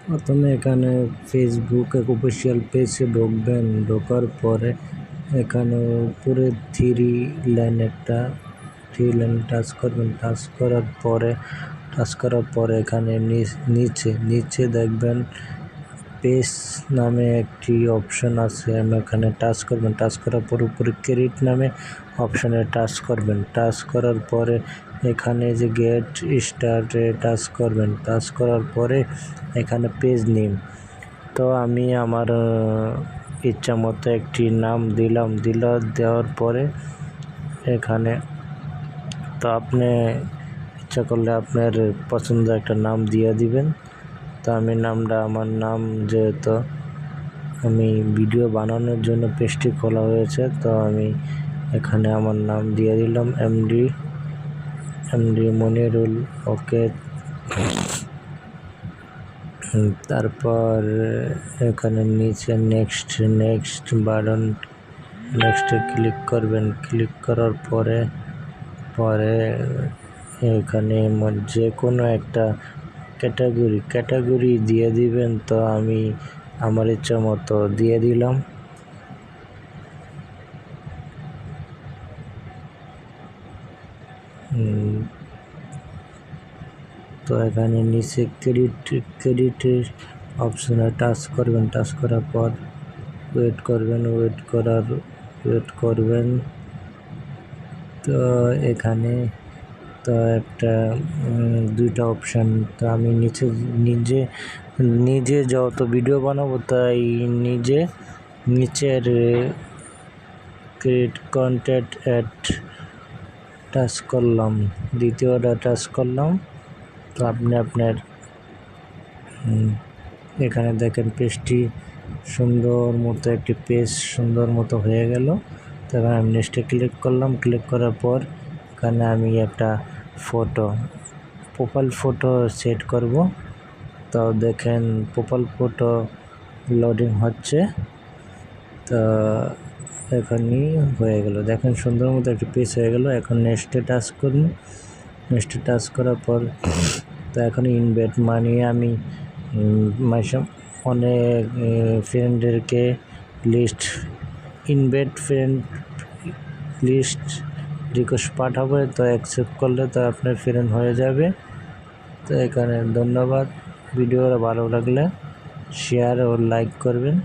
প্রথমে এখানে ফেসবুক এক অফিসিয়াল পেজে ঢুকবেন। ঢোকার পরে এখানে উপরে থ্রি লাইন টাচ করবেন। টাচ করার পরে এখানে নিচে দেখবেন পেজ নামে একটি অপশন আছে, এখানে টাচ করবেন। টাচ করার পর উপরে ক্রেডিট নামে অপশনে টাচ করবেন। টাচ করার পরে এখানে যে গেট স্টার্টে টাচ করবেন। টাচ করার পরে এখানে পেজ নেম, তো আমি আমার ইচ্ছা মতো একটি নাম দেওয়ার পরে এখানে তো আপনি ইচ্ছা করলে আপনার পছন্দ একটা নাম দিয়ে দিবেন। তো আমি আমার নাম যেহেতু আমি ভিডিও বানানোর জন্য পেজটি খোলা হয়েছে, তো আমি এখানে আমার নাম দিয়ে দিলাম এমডি মনিরুল। ওকে, তারপর এখানে নিচে নেক্সট বাটন, নেক্সটে ক্লিক করবেন। ক্লিক করার পরে এখানে যে কোনো একটা ক্যাটাগরি দিয়ে দিবেন। তো আমি আমার ইচ্ছা মতো দিয়ে দিলাম। তো এখানে নিচে ক্রেডিটের অপশনে টাচ করবেন। টাচ করার পর ওয়েট করবেন। তো এখানে তো একটা দুইটা অপশান, তো আমি নিজে যত ভিডিও বানাবো তাই নিচের ক্রিয়েট কন্টেন্ট অ্যাড টাচ করলাম, দ্বিতীয়টা টাচ করলাম। তো আপনি আপনার এখানে দেখেন পেজটি সুন্দর মতো হয়ে গেল। তখন আমি নেক্সটে ক্লিক করলাম। ক্লিক করার পর এখানে আমি একটা প্রোফাইল ফটো সেট করব। তো দেখেন প্রোফাইল ফটো লোডিং হচ্ছে। তো এখানেই হয়ে গেল, দেখেন সুন্দর মতো একটা পেজ হয়ে গেল। এখন নেক্সটে টাচ করুন। নেক্সটে টাচ করার পর তো এখন ইনভাইট মানিয়ে আমি অনেক ফ্রেন্ডদেরকে লিস্ট রিকোয়েস্ট পাঠাবে। তো অ্যাকসেপ্ট করলে তো আপনার ফ্রেন্ড হয়ে যাবে। তো এখানে ধন্যবাদ। ভিডিওটা ভালো লাগলে শেয়ার ও লাইক করবেন।